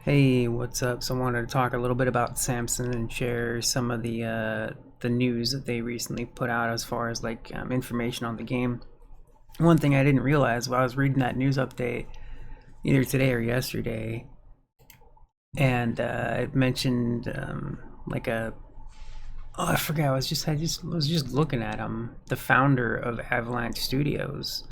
Hey, what's up? So I wanted to talk a little bit about Samson and share some of the news that they recently put out as far as information on the game. One thing I didn't realize while I was reading that news update either today or yesterday, and it mentioned like a oh I forgot I was just looking at him, the founder of Avalanche Studios.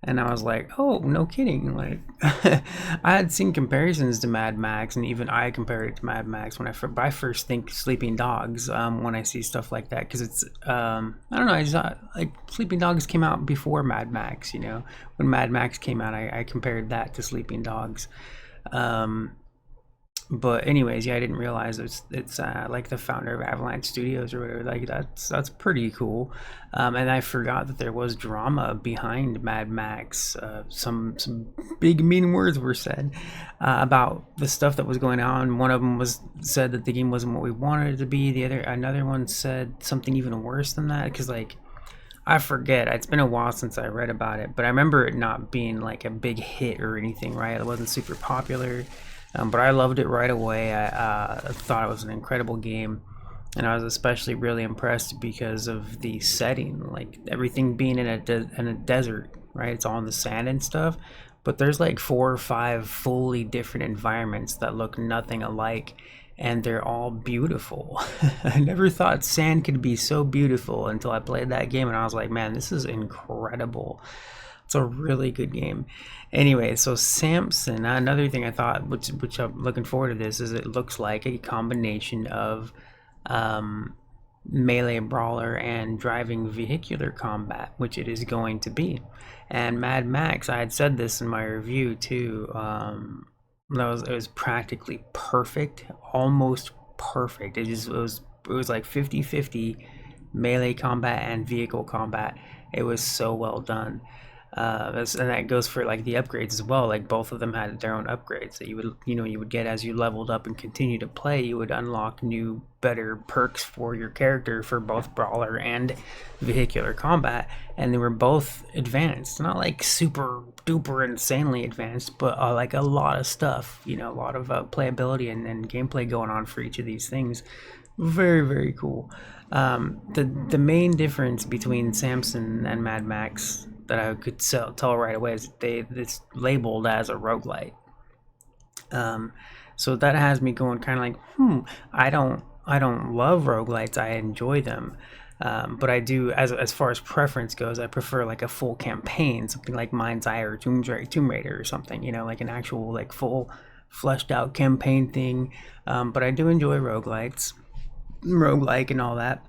And I was like, oh, no kidding. Like, I had seen comparisons to Mad Max, and even I compared it to Mad Max when I first think Sleeping Dogs when I see stuff like that. Because I don't know, I just thought, like, Sleeping Dogs came out before Mad Max, you know? When Mad Max came out, I compared that to Sleeping Dogs. Um, but anyways, yeah, I didn't realize it's like the founder of Avalanche Studios or whatever. Like that's pretty cool. And I forgot that there was drama behind Mad Max. Some big mean words were said about the stuff that was going on. One of them was said that the game wasn't what we wanted it to be. Another one said something even worse than that. Because like I forget. It's been a while since I read about it, but I remember it not being like a big hit or anything, right? It wasn't super popular, but I loved it right away. I thought it was an incredible game, and I was especially really impressed because of the setting, like everything being in a desert, right? It's all in the sand and stuff, but there's like four or five fully different environments that look nothing alike, and they're all beautiful. I never thought sand could be so beautiful until I played that game, and I was like, man, this is incredible. It's a really good game. Anyway, so Samson, another thing I thought, which I'm looking forward to this, is it looks like a combination of um, melee brawler and driving vehicular combat, which it is going to be. And Mad Max, I had said this in my review too. It was practically perfect, almost perfect. It was like 50-50 melee combat and vehicle combat. It was so well done. And that goes for like the upgrades as well. Like both of them had their own upgrades that you would get as you leveled up and continue to play. You would unlock new, better perks for your character for both brawler and vehicular combat, and they were both advanced. Not like super duper insanely advanced, but like a lot of stuff. A lot of playability and gameplay going on for each of these things. Very very cool. The main difference between Samson and Mad Max that I could tell right away is it's labeled as a roguelite. Um, so that has me going kind of like, I don't love roguelites. I enjoy them. But I do, as far as preference goes, I prefer like a full campaign, something like MindsEye or Tomb Raider or something, like an actual like full fleshed out campaign thing. But I do enjoy roguelites, roguelike and all that.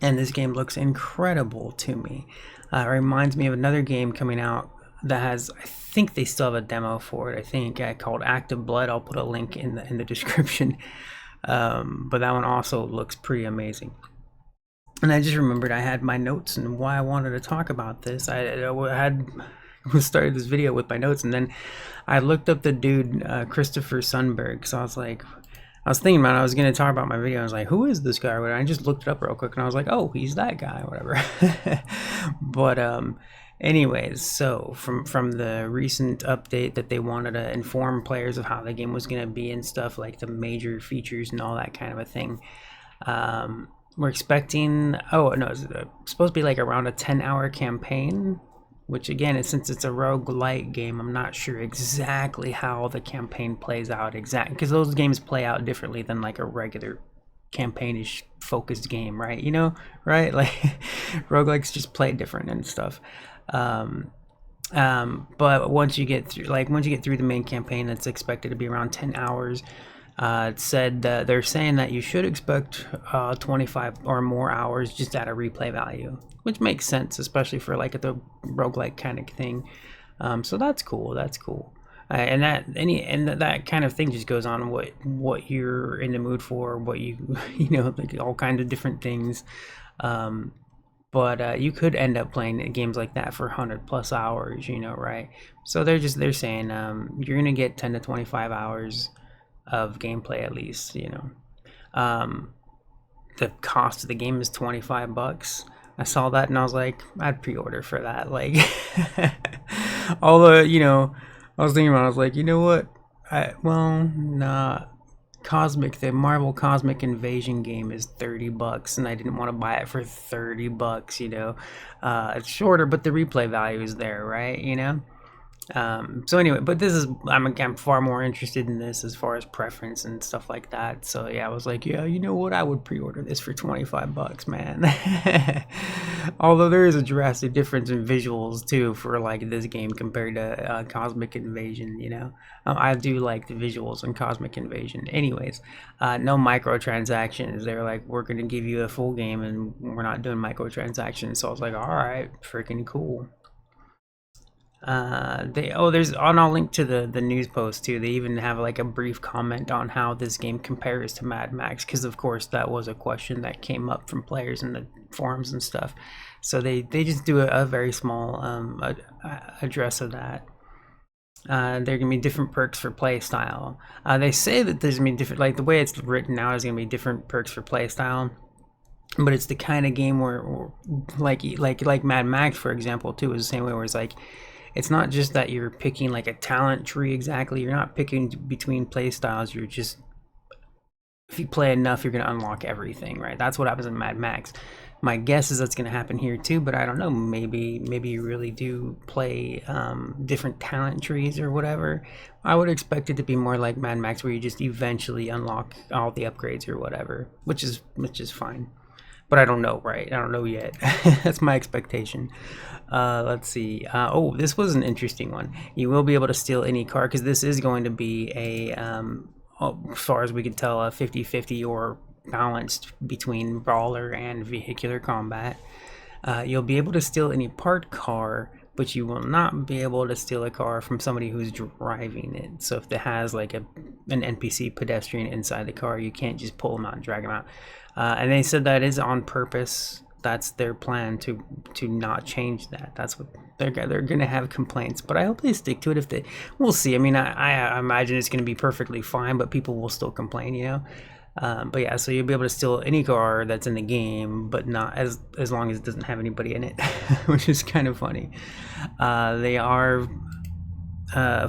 And this game looks incredible to me. It reminds me of another game coming out that has, I think they still have a demo for it. I think called Active Blood. I'll put a link in the description. But that one also looks pretty amazing. And I just remembered I had my notes and why I wanted to talk about this. I had started this video with my notes, and then I looked up the dude Christopher Sundberg. So I was thinking about it, I was going to talk about my video. I was like, who is this guy? I just looked it up real quick, and I was like, oh, he's that guy, whatever. But anyways, so from the recent update that they wanted to inform players of how the game was going to be and stuff, like the major features and all that kind of a thing. We're expecting, oh no, it's supposed to be like around a 10-hour campaign, which again, since it's a roguelite game, I'm not sure exactly how the campaign plays out exactly, because those games play out differently than like a regular campaignish focused game, right? Right? Like roguelikes just play different and stuff. But once you get through the main campaign, that's expected to be around 10 hours. It said they're saying that you should expect 25 or more hours just at a replay value, which makes sense, especially for like the roguelike kind of thing. So that's cool. That's cool. That kind of thing just goes on what you're in the mood for, what like all kinds of different things. But you could end up playing games like that for 100+ hours, right? So they're saying you're gonna get 10 to 25 hours of gameplay at least. The cost of the game is $25. I saw that and I was like, I'd pre-order for that. Like, all the, I was thinking about it, I was like, you know what? well, nah. The Marvel Cosmic Invasion game is $30, and I didn't want to buy it for $30. It's shorter, but the replay value is there, right? So anyway, but I'm far more interested in this as far as preference and stuff like that. So yeah, I was like, yeah, you know what? I would pre-order this for $25, man. Although there is a drastic difference in visuals too for like this game compared to Cosmic Invasion. I do like the visuals in Cosmic Invasion. Anyways, no microtransactions. They're like, we're gonna give you a full game, and we're not doing microtransactions. So I was like, all right, freaking cool. I'll link to the news post too. They even have like a brief comment on how this game compares to Mad Max, because of course that was a question that came up from players in the forums and stuff. So they just do a very small address of that. There are gonna be different perks for play style. They say that there's gonna be different, like the way it's written now is gonna be different perks for play style. But it's the kind of game where like Mad Max, for example, too, is the same way, where it's like, it's not just that you're picking like a talent tree exactly. You're not picking between play styles. You're just, if you play enough, you're going to unlock everything, right? That's what happens in Mad Max. My guess is that's going to happen here too, but I don't know. Maybe you really do play different talent trees or whatever. I would expect it to be more like Mad Max, where you just eventually unlock all the upgrades or whatever, which is fine. But I don't know, right? I don't know yet. That's my expectation. Let's see. Oh, this was an interesting one. You will be able to steal any car, because this is going to be as far as we can tell, a 50-50 or balanced between brawler and vehicular combat. You'll be able to steal any parked car, but you will not be able to steal a car from somebody who's driving it. So if it has like an NPC pedestrian inside the car, you can't just pull them out and drag them out. And they said that is on purpose. That's their plan, to not change that. That's what they're gonna have complaints, but I hope they stick to it. We'll see. I mean, I imagine it's gonna be perfectly fine, but people will still complain, But yeah, so you'll be able to steal any car that's in the game, but not as long as it doesn't have anybody in it, which is kind of funny. They are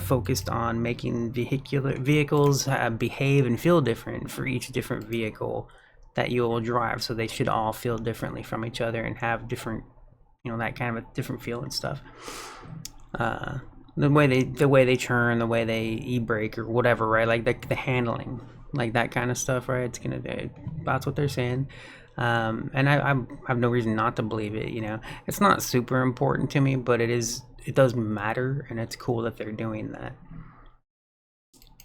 focused on making vehicles behave and feel different for each different vehicle that you'll drive, so they should all feel differently from each other and have different, that kind of a different feel and stuff. The way they turn, the way they e-brake or whatever, right? Like the handling, like that kind of stuff, right? That's what they're saying. And I have no reason not to believe it. It's not super important to me, but it does matter, and it's cool that they're doing that.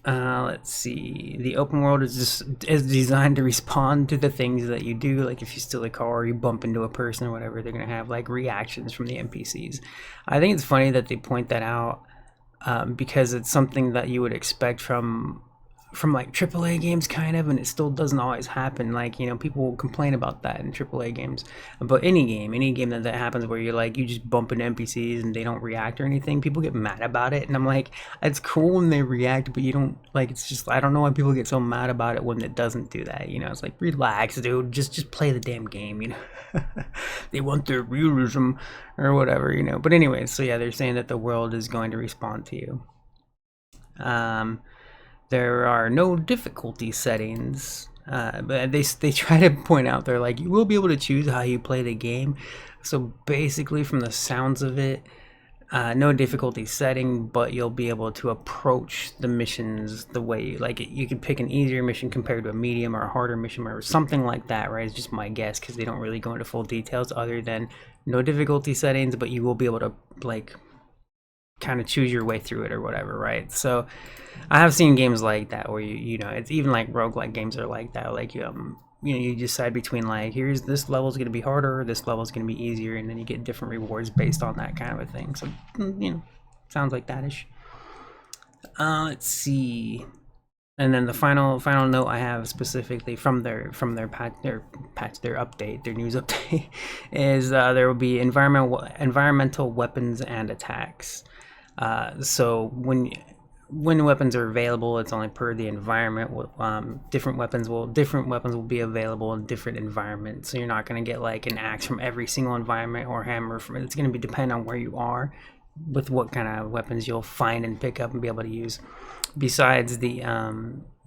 Let's see. The open world is designed to respond to the things that you do. Like if you steal a car or you bump into a person or whatever, they're gonna have like reactions from the NPCs. I think it's funny that they point that out, because it's something that you would expect from like AAA games, kind of, and it still doesn't always happen. Like, people will complain about that in AAA games. But any game that happens, where you just bump into NPCs and they don't react or anything, people get mad about it. And I'm like, it's cool when they react, but you don't, like, it's just, I don't know why people get so mad about it when it doesn't do that. It's like, relax, dude, just play the damn game. They want their realism or whatever. But anyways, so yeah, they're saying that the world is going to respond to you. There are no difficulty settings, but they try to point out, they're like, you will be able to choose how you play the game. So basically, from the sounds of it, no difficulty setting, but you'll be able to approach the missions the way, like, you could pick an easier mission compared to a medium or a harder mission or something like that, right? It's just my guess, because they don't really go into full details other than no difficulty settings, but you will be able to, like, kind of choose your way through it or whatever, right? So I have seen games like that where it's even like roguelike games are like that, like you decide between, like, here's this level is going to be harder, this level is going to be easier, and then you get different rewards based on that kind of a thing. So sounds like that-ish. Let's see. And then the final note I have specifically from their update, their news update, is there will be environmental weapons and attacks. So when weapons are available, it's only per the environment. Different weapons will be available in different environments. So you're not going to get like an axe from every single environment, or hammer from it. It's going to be depend on where you are. what kind of weapons you'll find and pick up and be able to use. Besides the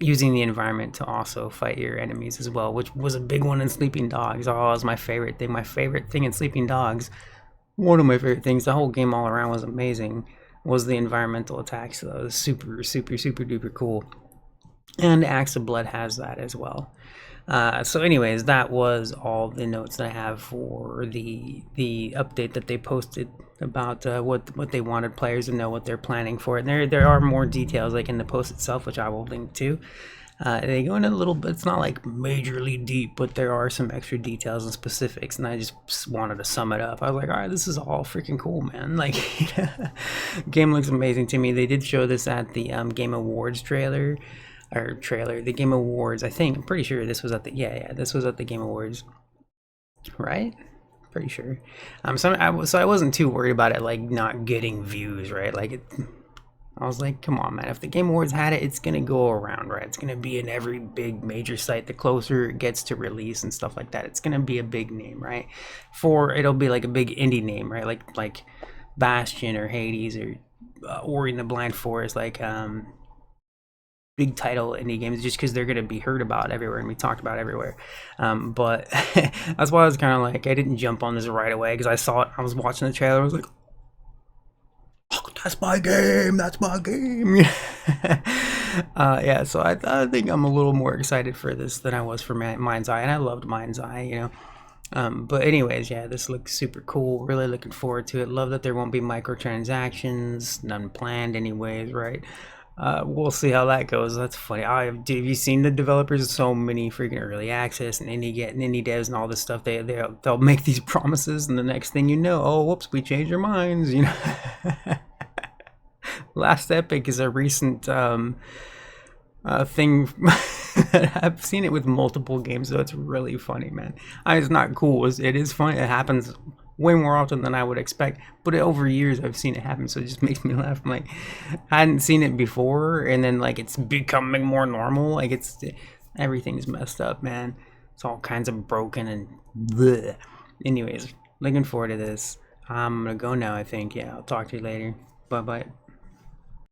using the environment to also fight your enemies as well, which was a big one in Sleeping Dogs. Oh, it was my favorite thing. My favorite thing in Sleeping Dogs, one of my favorite things. The whole game all around was amazing. Was the environmental attacks. So that was super, super, super duper cool. And Axe of Blood has that as well. So anyways, that was all the notes that I have for the update that they posted about what they wanted players to know, what they're planning for it. And there are more details like in the post itself, which I will link to. They go in a little bit, it's not like majorly deep, but there are some extra details and specifics, and I just wanted to sum it up. I was like, all right, this is all freaking cool, man. Like, game looks amazing to me. They did show this at the Game Awards the Game Awards. I'm pretty sure this was at the this was at the Game Awards, right? Pretty sure. So I wasn't too worried about it like not getting views, right? Like I was like, come on, man. If the Game Awards had it, it's gonna go around, right? It's gonna be in every big major site. The closer it gets to release and stuff like that, it's gonna be a big name, right? It'll be like a big indie name, right? Like Bastion or Hades or Ori and the Blind Forest, like big title indie games, just because they're going to be heard about everywhere and be talked about everywhere. But that's why I was kind of like, I didn't jump on this right away, because I saw it, I was watching the trailer, I was like, oh, that's my game, yeah, so I think I'm a little more excited for this than I was for MindsEye, and I loved MindsEye, you know. But anyways, yeah, this looks super cool. Really looking forward to it. Love that there won't be microtransactions, none planned anyways, right? We'll see how that goes. That's funny. Have you seen the developers? So many freaking early access and indie devs and all this stuff. They'll make these promises, and the next thing you know, oh whoops, we changed our minds. You know. Last Epic is a recent thing. I've seen it with multiple games, so it's really funny, man. It's not cool. It is funny. It happens way more often than I would expect, but over years I've seen it happen, so it just makes me laugh. I'm like, I hadn't seen it before, and then like it's becoming more normal. Like everything's messed up, man. It's all kinds of broken and bleh. Anyways, looking forward to this. I'm gonna go now, I think. Yeah, I'll talk to you later. Bye bye.